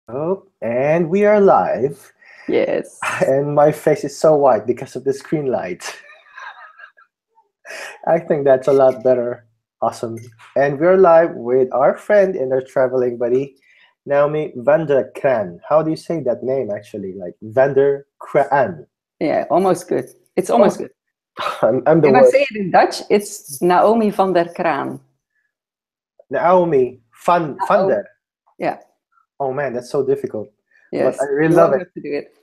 Oh, and we are live. Yes. And my face is so white because of the screen light. I think that's a lot better. Awesome. And we're live with our friend and our traveling buddy, Naomi van der Kraan. How do you say that name actually? Like van der Kraan. Yeah, almost good. It's almost Oh, good. I'm the If I say worst. it in Dutch, it's Naomi van der Kraan. Naomi van Oh, der. yeah. Oh man, that's so difficult. But I Yes. really You love won't it. have to do it.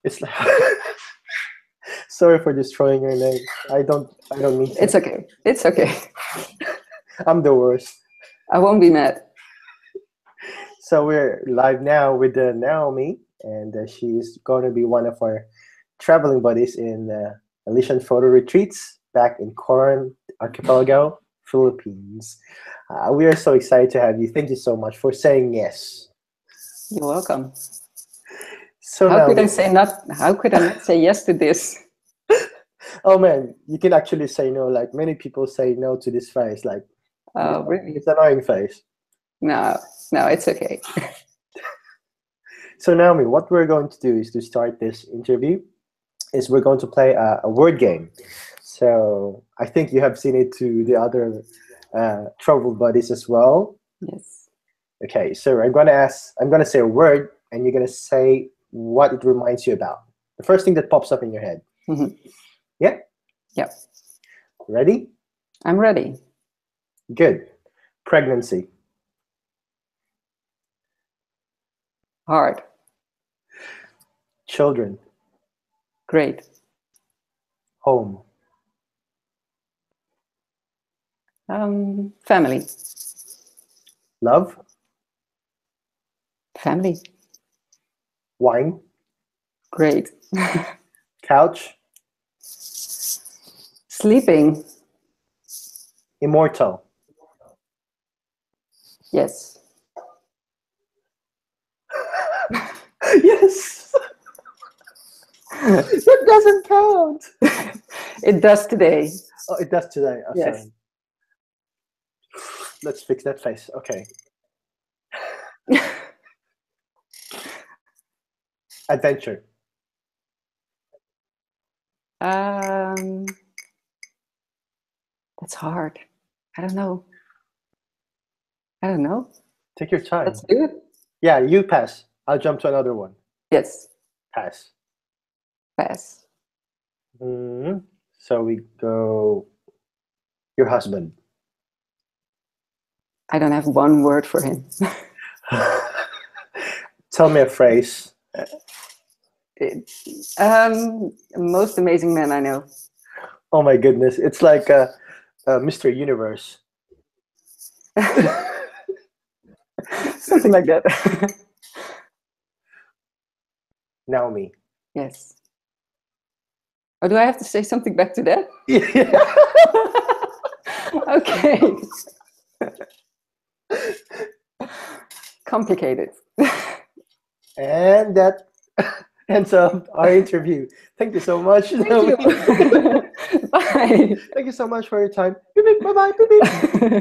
It's like sorry for destroying your name. I don't mean to. It's okay. It's okay. I'm the worst. I won't be mad. So we're live now with Naomi, and she's going to be one of our traveling buddies in Elysian photo retreats back in Kraan Archipelago, Philippines. We are so excited to have you. Thank you so much for saying yes. You're welcome. So Naomi, How could I not say yes to this? oh man, you can actually say no. Like many people say no to this face. Like Oh, really? it's an annoying face. No, no, it's okay. So Naomi, what we're going to do is to start this interview is we're going to play a word game. So I think you have seen it to the other travel buddies as well. Yes. Okay, so I'm gonna say a word, and you're gonna say what it reminds you about. The first thing that pops up in your head. Mhm. Yeah, Yep. ready? I'm ready. Good. Pregnancy, Hard. children, Great. home, Family. love, Family. wine, Great. couch, Sleeping. immortal. Yes. Yes, that doesn't count. It does today. Oh, it does today. Oh, Yes. sorry. Let's fix that face. Okay. Adventure. Um, that's hard. I don't know. I don't know. Take your Let's time. do it. Yeah, you pass. I'll jump to another one. Yes. Pass. Pass. So we go. Your husband. I don't have one word for him. Tell me a phrase. Most amazing man I know. Oh my goodness, it's like Mr. Universe. Something like that. Naomi. Yes. Oh, do I have to say something back to that? Yeah. Okay. Complicated. And that ends up our interview. Thank you so much. Thank you. Bye. Thank you so much for your time. Beep, beep, bye bye. Beep,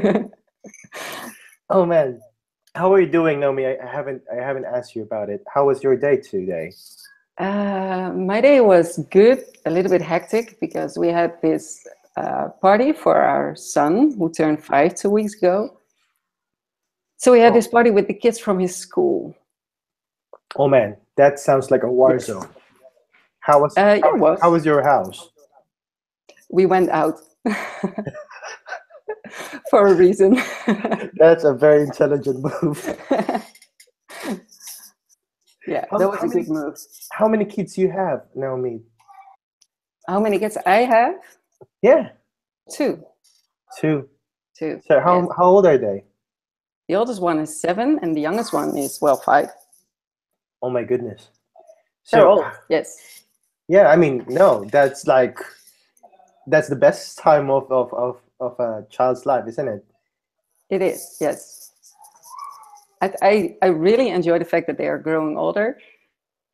beep. Oh man, how are you doing, Naomi? I haven't asked you about it. How was your day today? My day was good, a little bit hectic because we had this party for our son who turned 5 2 weeks ago. So we had Oh, this party with the kids from his school. oh man, that sounds like a war Yes. zone. How was Yeah, how, it was. how was your house? We went out for a reason. That's a very intelligent move. Yeah, How, that was how a many good move. how many kids you have, Naomi? How many kids I have? Yeah, Two. two. Two. So Yes. how old are they? The oldest one is 7 and the youngest one is, well, 5. Oh my goodness. They're So old. Yes. yeah, I mean, no, that's the best time of a child's life, isn't it? It is. Yes. I really enjoy the fact that they are growing older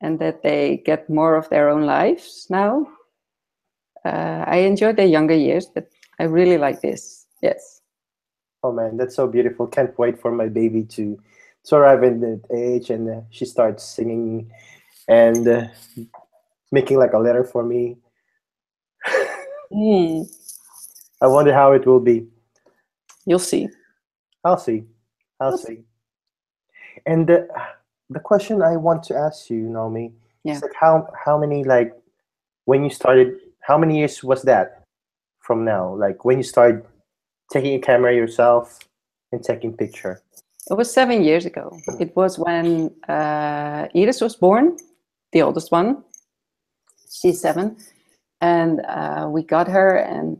and that they get more of their own lives now. I enjoyed their younger years, but I really like this. Yes. Oh man, that's so beautiful. Can't wait for my baby to arrive in the age, and she starts singing and making like a letter for me. Hmm. I wonder how it will be. You'll see. I'll see. I'll You'll see. see. And the question I want to ask you, Naomi, is Yeah. like how many like when you started, how many years was that from now? Like when you started taking a camera yourself and taking picture. It was 7 years ago. It was when Iris was born, the oldest one. She's 7. And we got her, and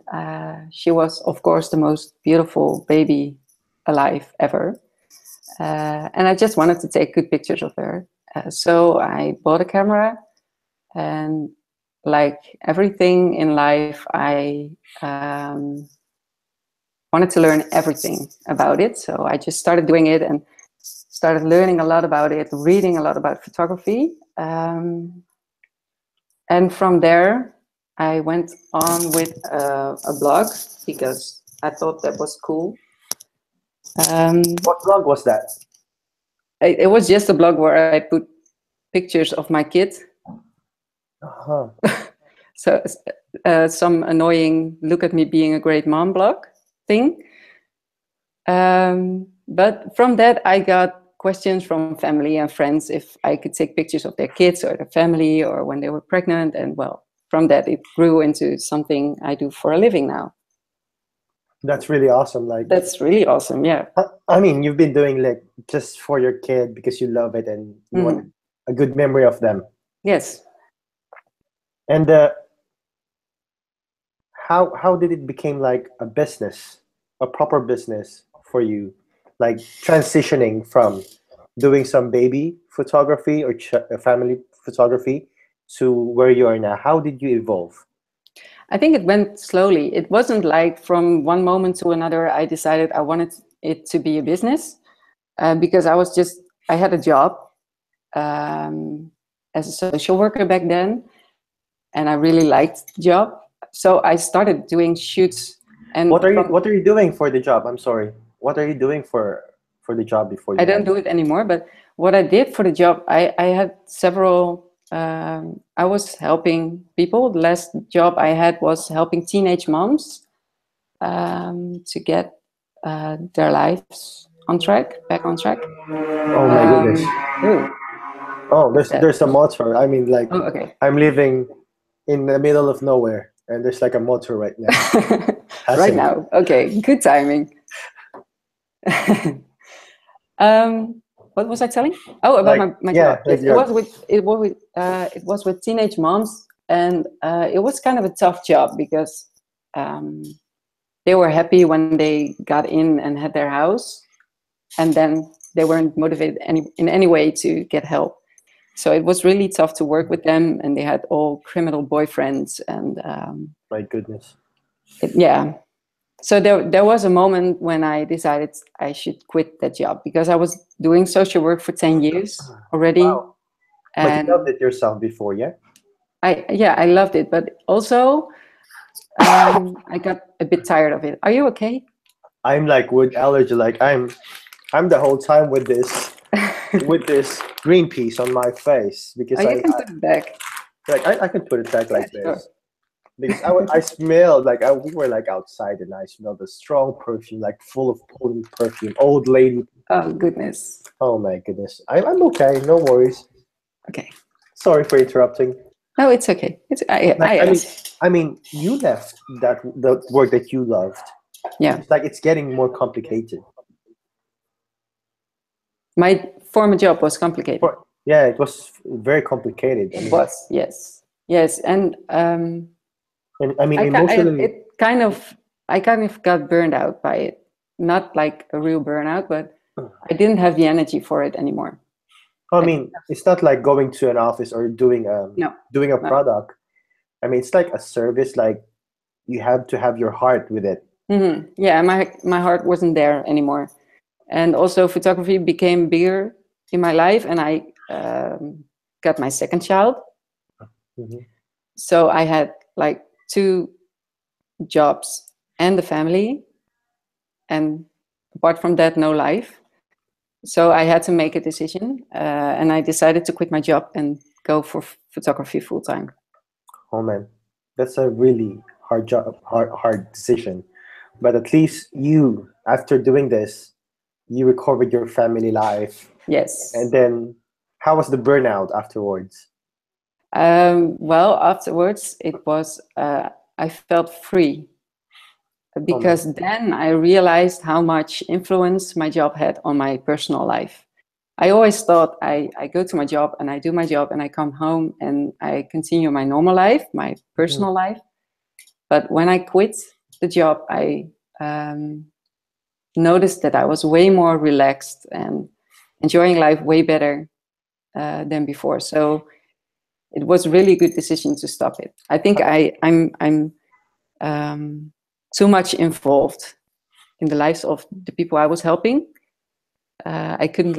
she was, of course, the most beautiful baby alive ever. And I just wanted to take good pictures of her. So I bought a camera, and like everything in life, I wanted to learn everything about it. So I just started doing it and started learning a lot about it, reading a lot about photography. And from there, I went on with a blog because I thought that was cool. What blog was that? It was just a blog where I put pictures of my kid. Uh-huh. So some annoying look at me being a great mom blog thing. But from that, I got questions from family and friends if I could take pictures of their kids or their family or when they were pregnant. And well, from that, it grew into something I do for a living now. That's really awesome. Like That's really awesome. Yeah. I mean, you've been doing like just for your kid because you love it and you want Mhm. a good memory of them. Yes. And how did it become like a business, a proper business for you, like transitioning from doing some baby photography or family photography to where you are now? How did you evolve? I think it went slowly. It wasn't like from one moment to another, I decided I wanted it to be a business because I had a job as a social worker back then, and I really liked the job. So I started doing shoots. And What are you doing for the job? I'm sorry. What are you doing for the job before I you don't had do it anymore, but what I did for the job, I had several, I was helping people. The last job I had was helping teenage moms to get their lives on track, back on track. Oh my goodness. Ooh, Oh, what's that? there's a motor. I mean, like Oh, okay. I'm living in the middle of nowhere, and there's like a motor right now Right passing. now. Okay, good timing. What was I telling? Oh, about Like my yeah, job. like Yes, you're it was with teenage moms, and it was kind of a tough job because um, they were happy when they got in and had their house, and then they weren't motivated in any way to get help. So it was really tough to work with them, and they had all criminal boyfriends, and my goodness. yeah. So there was a moment when I decided I should quit that job because I was doing social work for 10 years already. Wow. But you loved And it yourself before, yeah? I loved it. But also, I got a bit tired of it. Are you okay? I'm like with allergy. Like I'm the whole time with this green piece on my face Oh, because you can put it back. I can put it back Yeah, like sure. this because I smelled like we were like outside and I smelled a strong perfume like full of potent perfume. Old lady. Oh, goodness. Oh my goodness. I'm okay. No worries. Okay. Sorry for interrupting. No, it's okay. Like I mean, you left that the work that you loved. Yeah. It's like it's getting more complicated. My former job was complicated. Yeah, it was very complicated. I It mean, was, yes. Yes. And and I mean emotionally. I kind of got burned out by it. Not like a real burnout, but I didn't have the energy for it anymore. I I didn't mean, it's not like going to an office or no, doing a no. product. I mean, it's like a service. Like you have to have your heart with it. Yeah, my heart wasn't there anymore, and also photography became bigger in my life, and I got my second child. Mhm. So I had like 2 jobs and the family, and apart from that, no life. So I had to make a decision, and I decided to quit my job and go for photography full time. Oh man, that's a really hard job, hard decision. But at least you, after doing this, you recovered your family life, and Yes. then how was the burnout afterwards? Well, afterwards, it was, I felt free Oh man. because then I realized how much influence my job had on my personal life. I always thought I go to my job and I do my job and I come home and I continue my normal life, my Mhm. personal life. But when I quit the job, I um, noticed that I was way more relaxed and enjoying life way better than before. So it was really a good decision to stop it. I think I'm too much involved in the lives of the people I was helping. I couldn't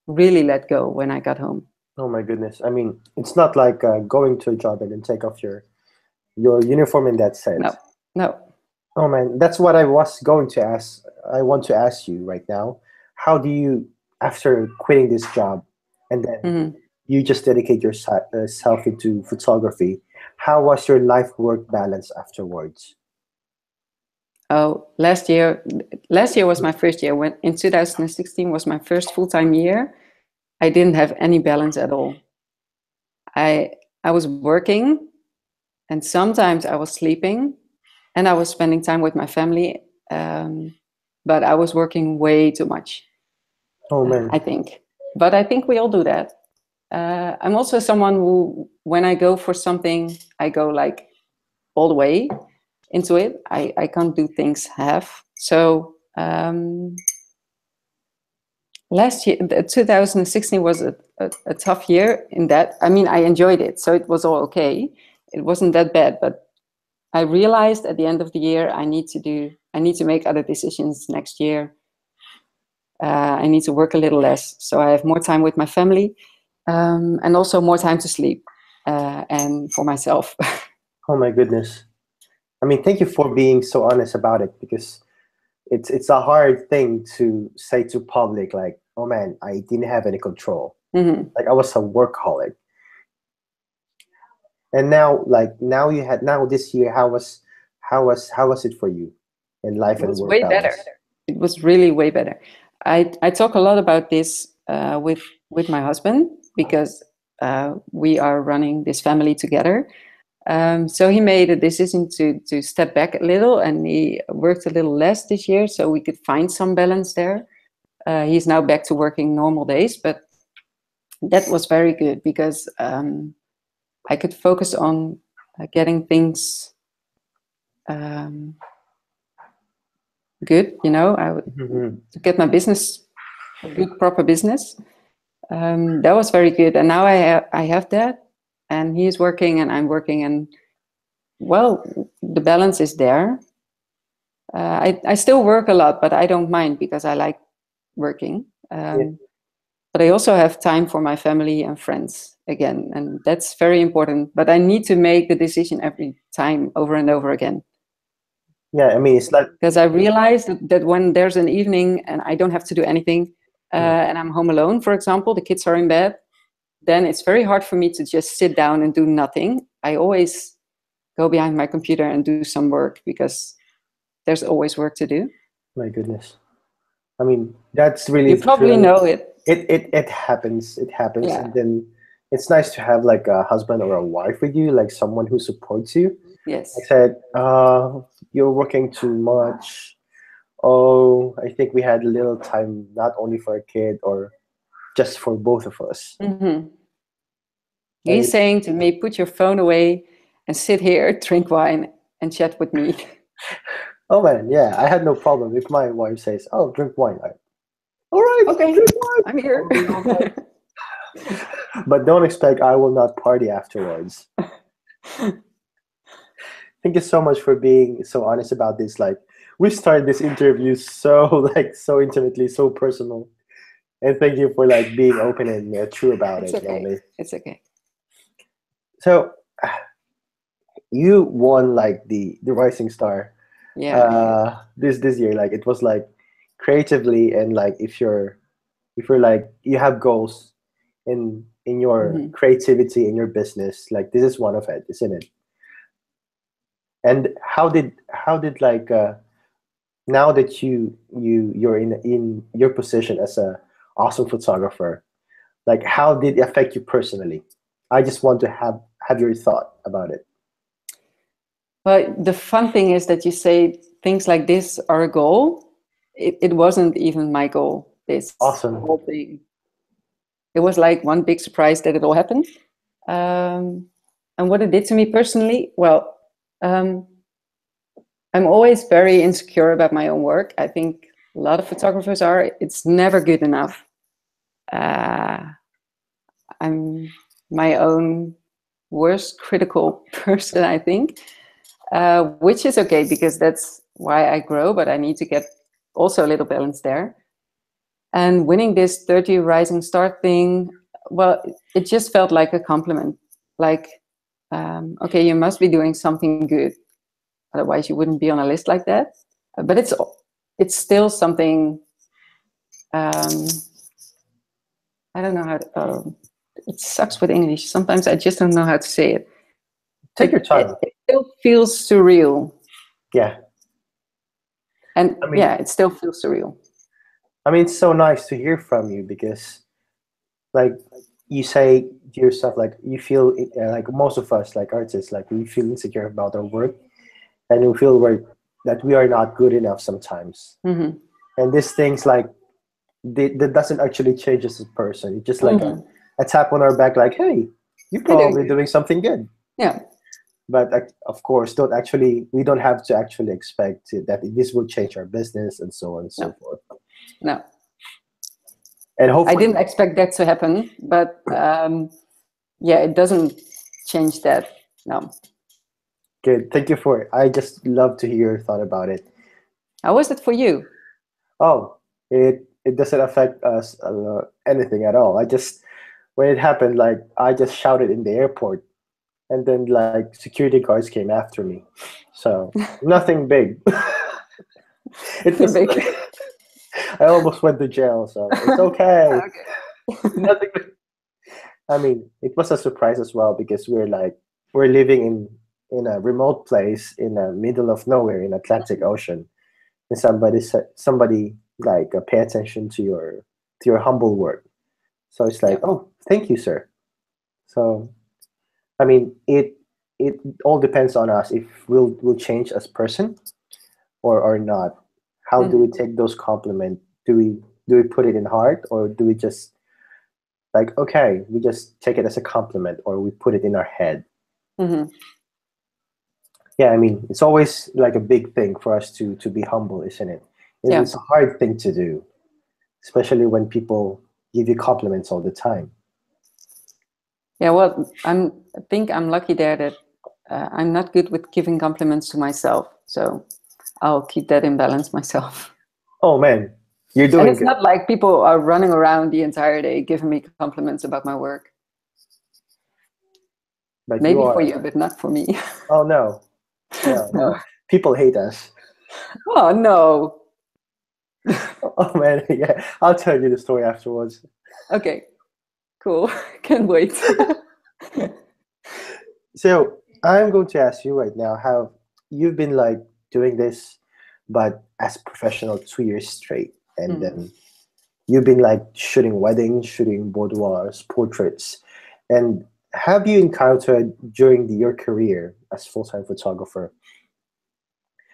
really let go when I got home. Oh my goodness. I mean, it's not like going to a job and then take off your uniform in that No, sense. no. Oh man, that's what I was going to ask. I want to ask you right now. How do you, after quitting this job, and then Mhm. you just dedicate yourself into photography? How was your life work balance afterwards? Oh, last year was my first year. When in 2016 was my first full-time year, I didn't have any balance at all. I I was working, and sometimes I was sleeping, and I was spending time with my family. But I was working way too much, Oh man. I think. But I think we all do that. I'm also someone who, when I go for something, I go like all the way into it. I can't do things half. So last year, 2016 was a tough year in that. I mean, I enjoyed it, so it was all okay. It wasn't that bad, but I realized at the end of the year I need to make other decisions next year. I need to work a little less, so I have more time with my family, and also more time to sleep and for myself. Oh my goodness. I mean, thank you for being so honest about it because it's a hard thing to say to public like, oh man, I didn't have any control. Mhm. Like I was a workaholic. And now, like now this year, how was it for you in life It and was work way better. balance? It was really way better. I talk a lot about this with my husband because we are running this family together. So he made a decision to step back a little, and he worked a little less this year, so we could find some balance there. He's now back to working normal days, but that was very good because I could focus on getting things um, good. I would Mhm. to get my business a good, proper business. That was very good, and now I have that, and he's working and I'm working, and well, the balance is there. I still work a lot, but I don't mind because I like working. Yeah, But I also have time for my family and friends again, and that's very important. But I need to make the decision every time over and over again yeah. I mean, it's like because I realize that when there's an evening and I don't have to do anything, and I'm home alone, for example, the kids are in bed, then it's very hard for me to just sit down and do nothing. I always go behind my computer and do some work because there's always work to do. my goodness. I mean, that's really You probably true. know it. It happens. It happens, Yeah. and then it's nice to have like a husband or a wife with you, like someone who supports you. I Yes. said, you're working too much. Oh, I think we had a little time, not only for a kid or just for both of us. Hmm. I, He's saying to me, put your phone away and sit here, drink wine, and chat with me. oh man, yeah, I had no problem if my wife says, "Oh, drink wine." All right, Okay, drink wine. I'm here. I'll be all right. But don't expect I will not party afterwards. Thank you so much for being so honest about this. Like we started this interview so like so intimately, so personal, and thank you for like being open and true about It's it, okay. Naomi. It's okay. So you won like the Rising Star Yeah. this year. Like it was like creatively and like if you're if you're like you have goals in your Mhm. creativity in your business, like this is one of it, isn't it? And how did like now that you're in your position as a awesome photographer, like how did it affect you personally? I just want to have your thought about it. Well, the fun thing is that you say things like this are a goal. It wasn't even my goal, this Awesome. whole thing. It was like one big surprise that it all happened. Um, and what it did to me personally, well, um, I'm always very insecure about my own work. I think a lot of photographers are. It's never good enough. Uh, I'm my own worst critical person, I think, which is okay because that's why I grow, but I need to get also a little balance there. And winning this 30 Rising Star thing, well, it just felt like a compliment. Like, okay, you must be doing something good. Otherwise, you wouldn't be on a list like that. But it's still something. Um, I don't know how to. It sucks with English. Sometimes I just don't know how to say it. Take your time. It still feels surreal, Yeah. and I mean, yeah, it still feels surreal. it's so nice to hear from you because like you say to yourself, like you feel like most of us like artists, like we feel insecure about our work, and we feel that we are not good enough sometimes. Hmm. And these things like that doesn't actually change us as a person. It's just like Hmm. a tap on our back, like, hey, you're You're doing probably good. doing something good. Yeah. But of course, we don't have to actually expect that this will change our business and so on and so No. forth. No. And I hopefully, didn't expect that to happen, but yeah, it doesn't change that. No. good. Thank you for it. I just love to hear your thought about it. How was it for you? Oh, it doesn't affect us anything at all. I just when it happened, like I just shouted in the airport, and then like security guards came after me. So nothing big. It Nothing was. big. I almost went to jail, so it's okay. Okay. Nothing. I mean, it was a surprise as well because we're living in a remote place in the middle of nowhere in Atlantic Ocean, and somebody like pay attention to your humble work. So it's like, Yeah. oh, thank you, sir. So I mean, it all depends on us if we'll change as person or not. How do we Hmm. take those compliments? Do we put it in heart or do we just like okay, we just take it as a compliment or we put it in our head? Hmm. Yeah, I mean, it's always like a big thing for us to be humble, isn't it? Yeah. It's a hard thing to do, especially when people give you compliments all the time. Yeah. Well, I think I'm lucky there that I'm not good with giving compliments to myself, so I'll keep that in balance myself. Oh man, you're And doing it's good. not like people are running around the entire day giving me compliments about my work. But you Maybe for are. you, but not for me. Oh no, no, No. no. People hate us. Oh no. Oh man, yeah. I'll tell you the story afterwards. Okay. Cool. Can't wait. So I'm going to ask you right now how you've been like doing this, but as professional 2 years straight, and Mm. then you've been like shooting weddings, shooting boudoirs, portraits, and have you encountered during your career as full-time photographer?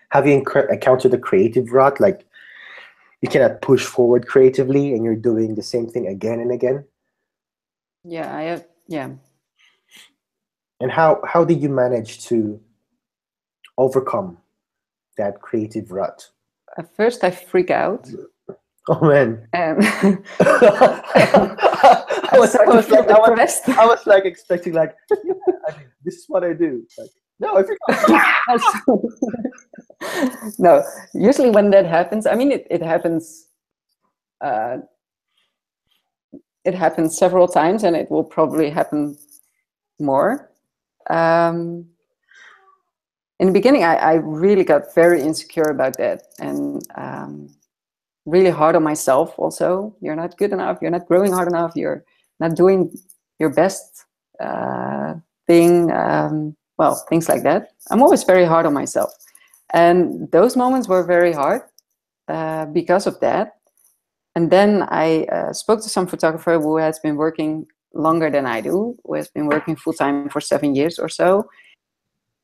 Have you encountered the creative rut, like you cannot push forward creatively, and you're doing the same thing again and again? Yeah, I have. Yeah. And how did you manage to overcome that creative rut? At first, I freak out, Oh man. and I I was start I to was feel like I was depressed. I was like expecting like yeah, I mean this is what I do. Like no, I forgot. No, usually when that happens, I mean, it happens. Uh, it happens several times, and it will probably happen more. Um, in the beginning, I really got very insecure about that, and really hard on myself also. You're not good enough, you're not growing hard enough, you're not doing your best thing, well, things like that. I'm always very hard on myself. And those moments were very hard because of that. And then I spoke to some photographer who has been working longer than I do, who has been working full-time for 7 years or so.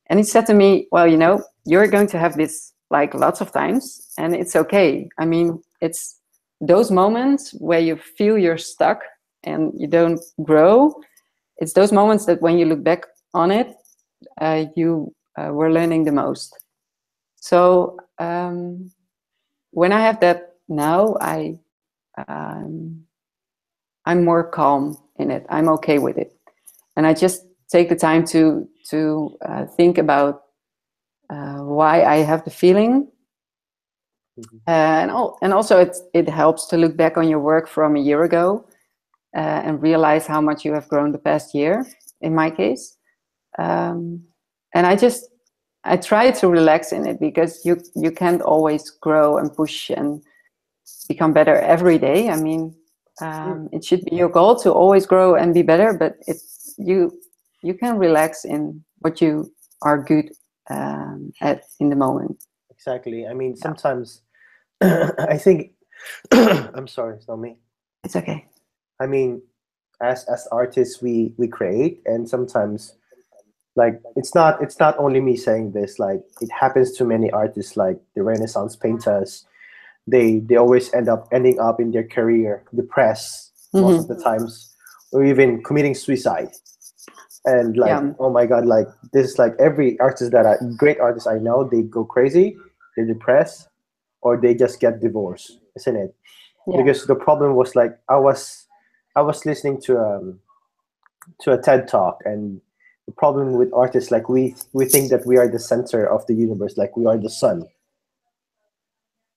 And he said to me, well, you know, you're going to have this like lots of times, and it's okay. I mean, it's those moments where you feel you're stuck and you don't grow. It's those moments that when you look back on it, you were learning the most. So when I have that now, I'm more calm in it. I'm okay with it, and I just take the time to think about why I have the feeling, and also it helps to look back on your work from a year ago and realize how much you have grown the past year. In my case, and I try to relax in it, because you can't always grow and push and become better every day. I mean, it should be your goal to always grow and be better, but it's you can relax in what you are good at in the moment. Exactly. I mean, Yeah. sometimes I think I'm sorry, it's not me. It's okay. I mean, as artists, we create, and sometimes like it's not only me saying this. Like it happens to many artists, like the Renaissance painters. They always ending up in their career depressed most of the times, or even committing suicide. And like, Yeah. oh my god, like this is like every artist that great artist I know, they go crazy, they're depressed, or they just get divorced, isn't it? Yeah. Because the problem was like I was listening to a TED talk, and the problem with artists, like we think that we are the center of the universe, like we are the sun,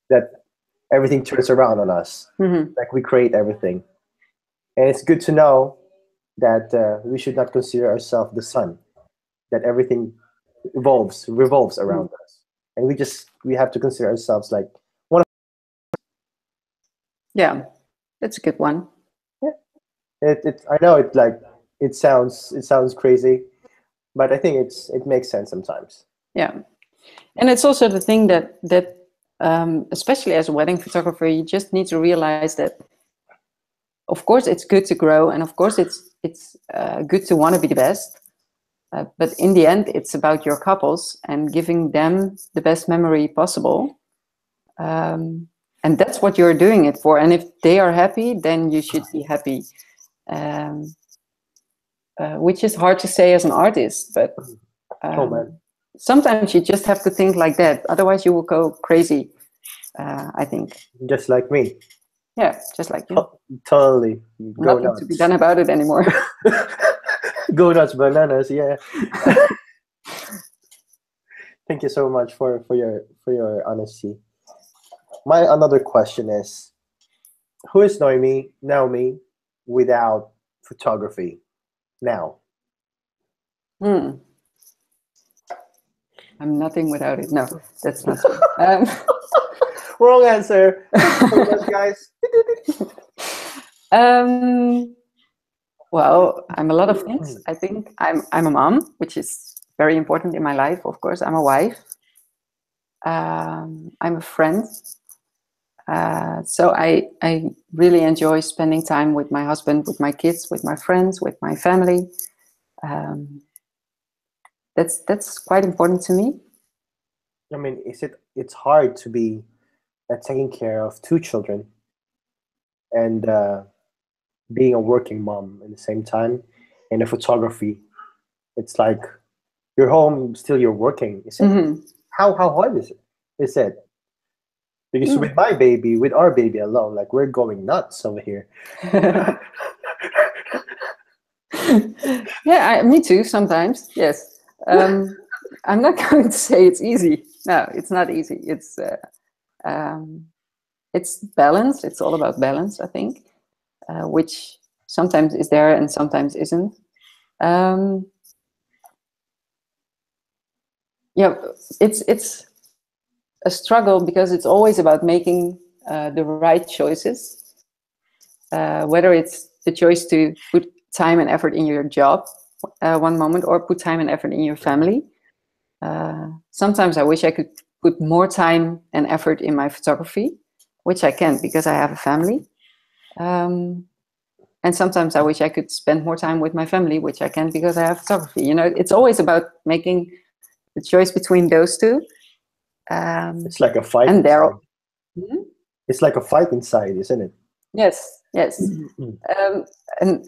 that everything turns around on us, like we create everything. And it's good to know that we should not consider ourselves the sun, that everything revolves around us, and we have to consider ourselves like one of. Yeah, that's a good one. It I know it like it sounds crazy, but I think it makes sense sometimes. Yeah, and it's also the thing that especially as a wedding photographer, you just need to realize that, of course, it's good to grow, and of course, it's good to want to be the best. But in the end, it's about your couples and giving them the best memory possible. And that's what you're doing it for. And if they are happy, then you should be happy. Um, which is hard to say as an artist, but Oh man, sometimes you just have to think like that. Otherwise, you will go crazy, I think. just like me. Yeah, just like you. Totally go Nothing to be done nuts. about it anymore. Go nuts, bananas. Yeah. Thank you so much for your honesty. My another question is, who is Naomi without photography now? I'm nothing without it. No, that's not true. Wrong answer. Thank you so much, guys. Well, I'm a lot of things. I think I'm a mom, which is very important in my life. Of course, I'm a wife. I'm a friend. So I really enjoy spending time with my husband, with my kids, with my friends, with my family. That's quite important to me. I mean, it's hard to be taking care of two children and being a working mom at the same time, and a photography. It's like you're home, still you're working. Is it? How hard is it? Is it? Because with our baby alone, like we're going nuts over here. Yeah, me too. Sometimes, yes. I'm not going to say it's easy. No, it's not easy. It's balance. It's all about balance, I think, which sometimes is there and sometimes isn't. Yeah, it's a struggle because it's always about making the right choices. Whether it's the choice to put time and effort in your job one moment, or put time and effort in your family. Sometimes I wish I could put more time and effort in my photography, which I can't because I have a family. And sometimes I wish I could spend more time with my family, which I can't because I have photography. You know, it's always about making the choice between those two. It's like a fight and they're inside. It's like a fight inside, isn't it? yes. And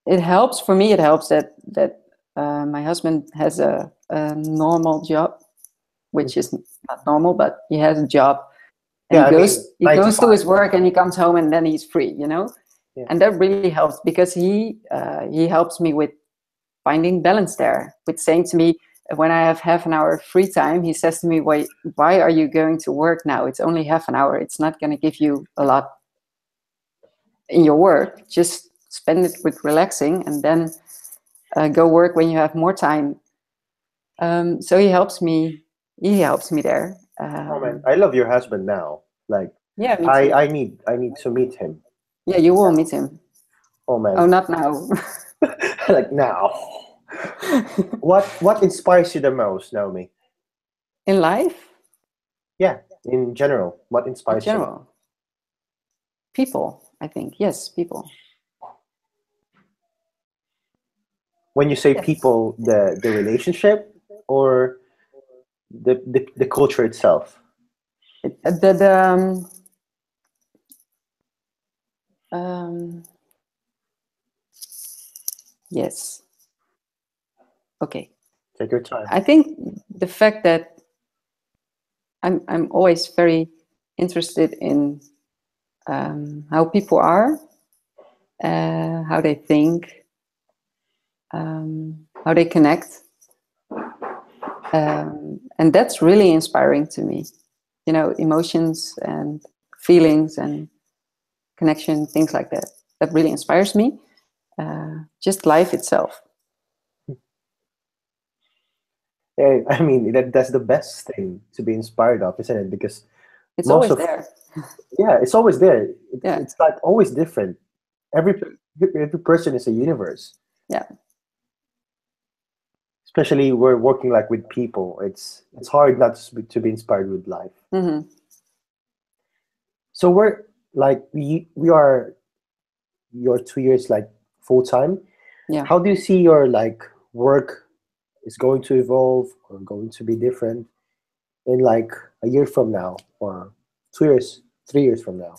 it helps for me. It helps that my husband has a normal job, which is not normal, but he has a job, and Yeah, I mean, he 9 to goes to 5. his work and he comes home and then he's free. You know, Yeah. and that really helps because he helps me with finding balance there. With saying to me, when I have half an hour free time, he says to me, why are you going to work now? It's only half an hour. It's not going to give you a lot in your work. Just spend it with relaxing and then go work when you have more time. So he helps me there. Oh man, I love your husband now. Like, Yeah, me too. I need to meet him. Yeah, you will meet him. Oh man, Oh, not now. like now. What inspires you the most, Naomi? In life, Yeah, in general, what in inspires you? general, people, I think. Yes, people. When you say Yes. people, the relationship or the culture itself? The um, yes. Okay. Take your time. I think the fact that I'm always very interested in how people are, how they think, how they connect, and that's really inspiring to me. You know, emotions and feelings and connection, things like that. That really inspires me. Just life itself. Yeah, I mean that's the best thing to be inspired of, isn't it? Because It's most always of there. it's always there. Yeah, It's like always different. Every every person is a universe. yeah. Especially we're working like with people. It's hard not to be inspired with life. Hmm. So we're like we are your 2 years like full time. Yeah. How do you see your like work is going to evolve or going to be different in like a year from now or 2 years, 3 years from now?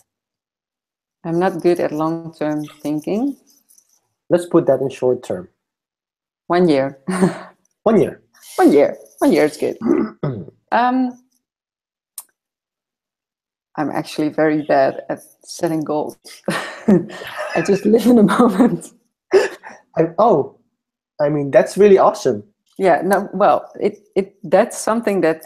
I'm not good at long-term thinking. Let's put that in short term. 1 year. 1 year. 1 year. 1 year is good. Um, I'm actually very bad at setting goals. I just live in the moment. Oh, I mean that's really awesome. Yeah, no, well, that's something that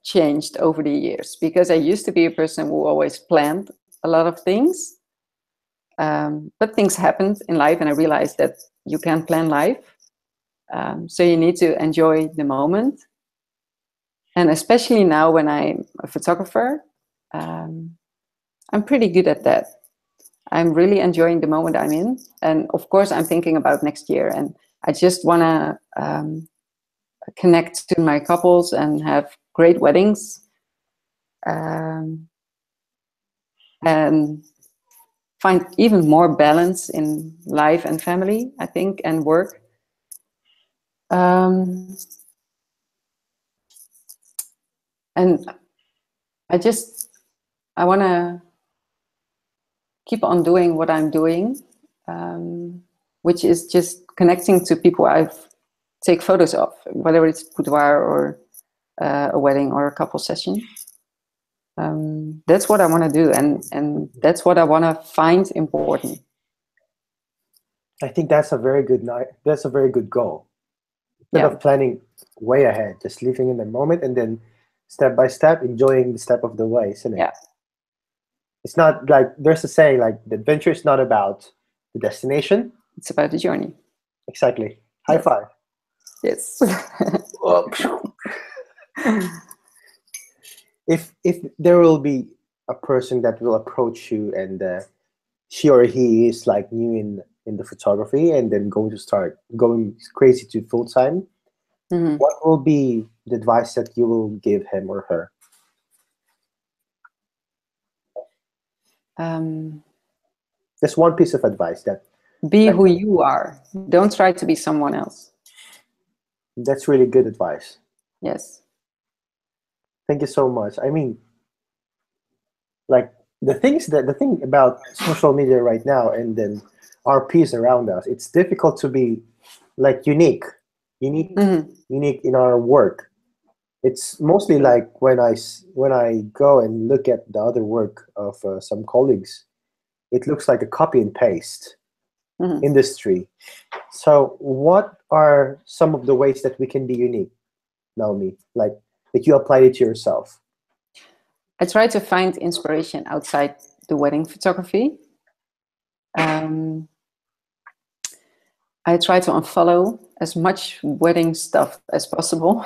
changed over the years because I used to be a person who always planned a lot of things, but things happened in life, and I realized that you can't plan life. So you need to enjoy the moment, and especially now when I'm a photographer, I'm pretty good at that. I'm really enjoying the moment I'm in, and of course, I'm thinking about next year, and I just want to connect to my couples and have great weddings, and find even more balance in life and family, I think, and work. And I want to keep on doing what I'm doing, which is just connecting to people I've take photos of, whether it's boudoir or a wedding or a couple session. That's what I want to do, and that's what I want to find important. I think that's a very good night. That's a very good goal. Instead Yeah, of planning way ahead, just living in the moment and then step by step enjoying the step of the way, isn't it? yeah. It's not like there's a saying like the adventure is not about the destination. It's about the journey. Exactly. High Yes. five. Yes. If there will be a person that will approach you, and she or he is like new in the photography, and then going to start going crazy to full time, Mhm. what will be the advice that you will give him or her? Um, Just one piece of advice be that who you are. Don't try to be someone else. that's really good advice. Yes. Thank you so much. I mean, like the thing about social media right now, and then our peers around us, it's difficult to be like unique, Hmm. unique in our work. It's mostly like when I go and look at the other work of some colleagues, it looks like a copy and paste Hmm. industry. So, what are some of the ways that we can be unique, Naomi? Like that you applied it to yourself? I try to find inspiration outside the wedding photography. Um, I try to unfollow as much wedding stuff as possible.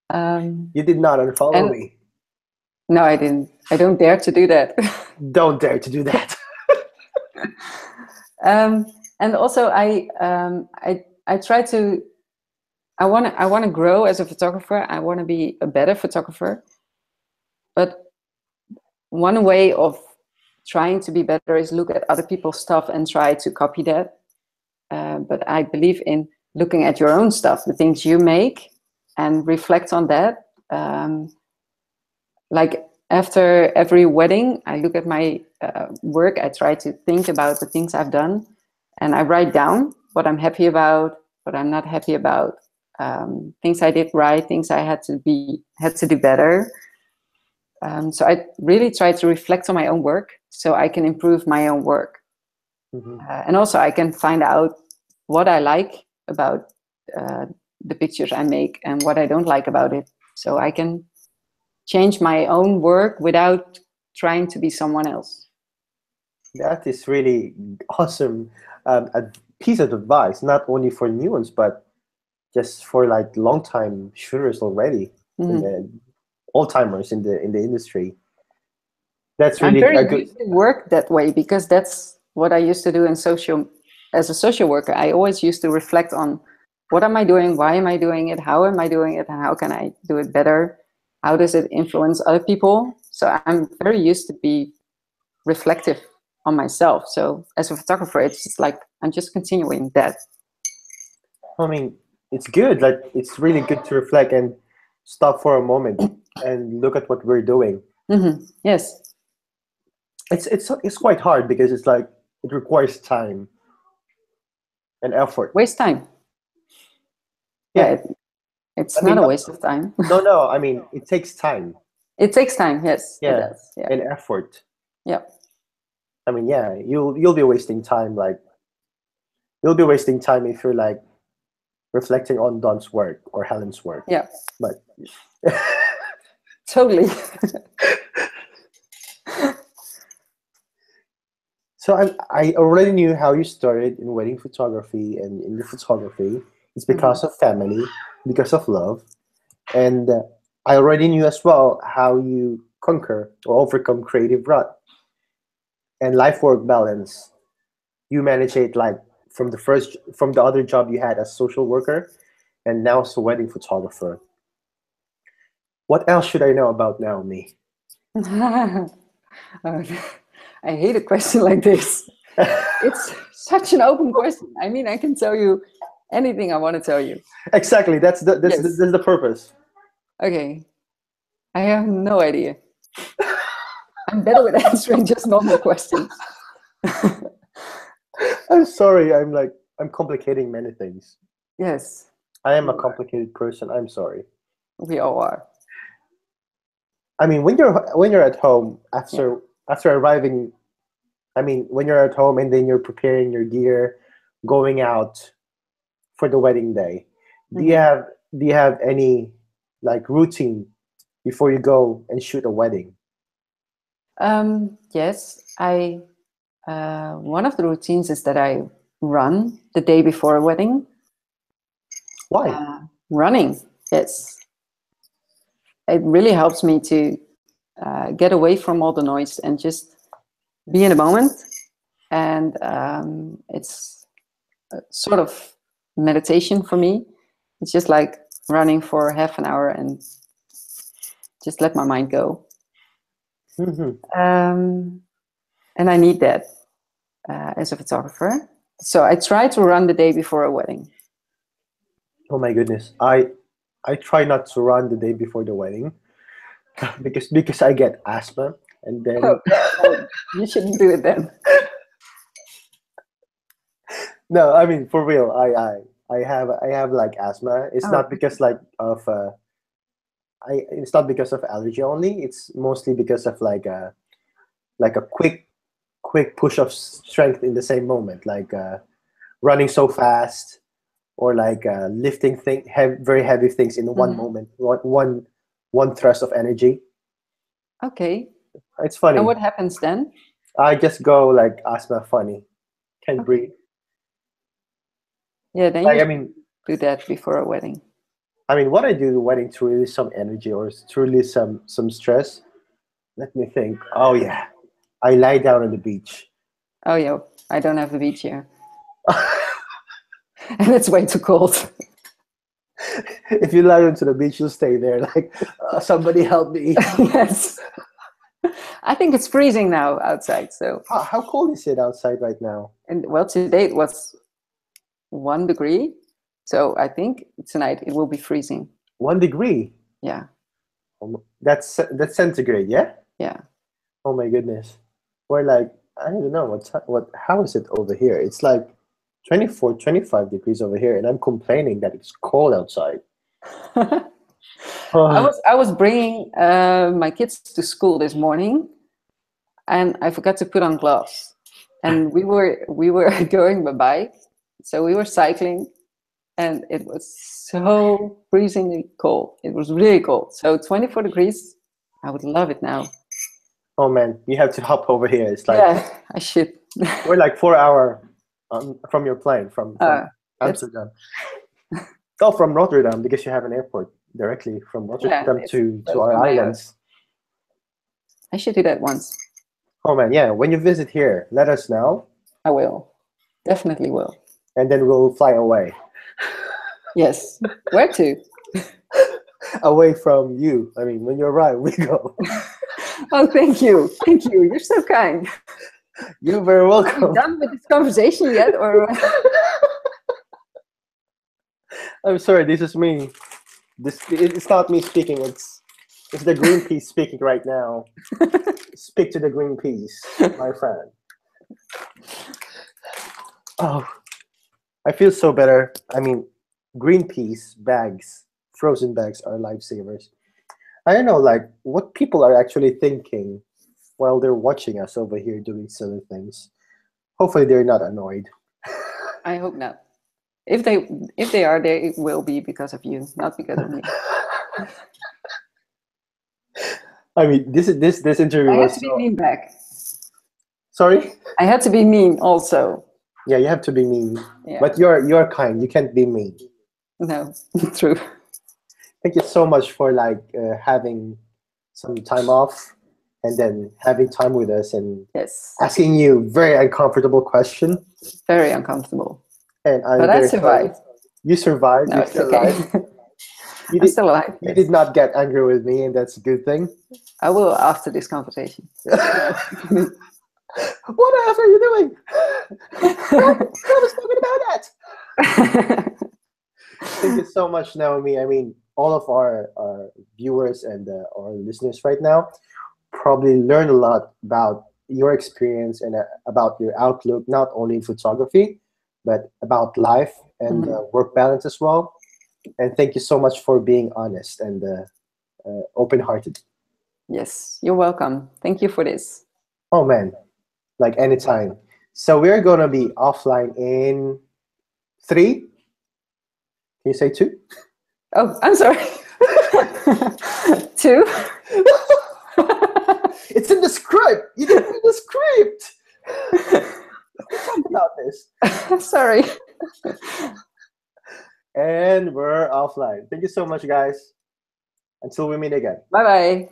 Um, You did not unfollow and me. no, I didn't. I don't dare to do that. Don't dare to do that. um, and also, I try to. I want to grow as a photographer. I want to be a better photographer. But one way of trying to be better is look at other people's stuff and try to copy that. But I believe in looking at your own stuff, the things you make, and reflect on that. Like after every wedding, I look at my work. I try to think about the things I've done, and I write down what I'm happy about, what I'm not happy about, things I did right, things I had to do better. So I really try to reflect on my own work, so I can improve my own work, Mhm. and also I can find out what I like about uh, the pictures I make and what I don't like about it, so I can change my own work without trying to be someone else. That is really awesome. A piece of advice, not only for new ones, but just for like long time shooters already, in Mhm. the old timers in the industry. That's I'm really very a good. used to work that way because that's what I used to do in social as a social worker. I always used to reflect on what am I doing, why am I doing it, how am I doing it, and how can I do it better? How does it influence other people? So I'm very used to be reflective on myself. So as a photographer, it's just like I'm just continuing that. I mean, it's good. Like it's really good to reflect and stop for a moment and look at what we're doing. Yes, It's quite hard because it's like it requires time and effort. waste time. Yeah, Yeah, it's I mean, not a waste of time. no. I mean, it takes time. It takes time. Yes, it Yeah, does. Yeah, and effort. yeah, I mean, yeah, you'll be wasting time. Like you'll be wasting time if you're like reflecting on Don's work or Helen's work. yeah. But Totally. so I already knew how you started in wedding photography and in the photography. It's Mhm. because of family, because of love, and I already knew as well how you conquer or overcome creative rut and life work balance. You manage it like from the other job you had as social worker, and now as a wedding photographer. What else should I know about Naomi? Oh, I hate a question like this. It's such an open question. I mean, I can tell you anything I want to tell you. Exactly. Yes. That's the purpose. Okay. I have no idea. I'm better with answering just normal questions. I'm sorry. I'm complicating many things. Yes, I am a you are. complicated person. I'm sorry. We all are. I mean, when you're at home Yeah. after arriving, I mean, when you're at home and then you're preparing your gear, going out for the wedding day, do you Mhm. have do you have any like routine before you go and shoot a wedding? Yes, I. One of the routines is that I run the day before a wedding. Why? Running, yes, it really helps me to get away from all the noise and just be in the moment. And it's a sort of meditation for me. It's just like running for half an hour and just let my mind go. And I need that as a photographer. So I try to run the day before a wedding. Oh my goodness. I try not to run the day before the wedding because I get asthma, and then Oh, yeah, well, you shouldn't do it then. no, I mean for real. I have like asthma. It's not because like of it's not because of allergy only. It's mostly because of like a quick push of strength in the same moment, like running so fast, or like lifting very heavy things in one moment, one thrust of energy. Okay. It's funny. And what happens then? I just go like asthma funny, can't breathe. Yeah, then Like, you I mean, do that before a wedding. I mean, what I do the wedding to release some energy or to release some stress. Let me think. Oh yeah, I lie down on the beach. Oh yeah, I don't have a beach here. And it's way too cold. If you lie onto the beach, you'll stay there. Like, somebody help me. Yes. I think it's freezing now outside. So How cold is it outside right now? and well, today it was 1 degree. So I think tonight it will be freezing. 1 degree. Yeah. That's centigrade, yeah. Yeah. Oh my goodness. We're like, I don't know how is it over here? It's like 24, 25 degrees over here, and I'm complaining that it's cold outside. I was bringing my kids to school this morning, and I forgot to put on gloves. And we were going by bike, so we were cycling, and it was so freezingly cold. It was really cold. So 24 degrees, I would love it now. Oh man, you have to hop over here. It's like, yeah, I should. we're like 4 hour from your plane from Amsterdam. Oh, from Rotterdam, because you have an airport directly from Rotterdam to our islands. I should do that once. Oh man, yeah. When you visit here, let us know. I will. Definitely will. And then we'll fly away. Yes. Where to? Away from you. I mean, when you arrive, we go. Oh, thank you. Thank you. You're so kind. You're very welcome. Are we done with this conversation yet? Or I'm sorry, this is me. It's not me speaking, it's the Greenpeace speaking right now. Speak to the Greenpeace, my friend. Oh, I feel so better. I mean, Greenpeace bags, frozen bags are lifesavers. I don't know, like, what people are actually thinking while they're watching us over here doing silly things. Hopefully they're not annoyed. I hope not. If they are, they will be because of you, not because of me. I mean, this interview I was had to be mean back. Sorry? I had to be mean also. Yeah, you have to be mean. Yeah. But you're kind. You can't be mean. No, true. Thank you so much for like having some time off and then having time with us and asking you very uncomfortable question. Very uncomfortable. And but I survived. You survived. No, You're still alive. I'm still alive. You did not get angry with me, and that's a good thing. I will after this conversation. What on earth are you doing? I was talking about that. Thank you so much, Naomi. I mean, all of our viewers and our listeners right now probably learn a lot about your experience and about your outlook, not only in photography, but about life and work balance as well. And thank you so much for being honest and open-hearted. Yes, you're welcome. Thank you for this. Oh, man. Like anytime. So we're going to be offline in 3. Can you say 2? Oh, I'm sorry. 2? It's in the script. You didn't read the script. Talk about this. Sorry. And we're offline. Thank you so much, guys. Until we meet again. Bye-bye.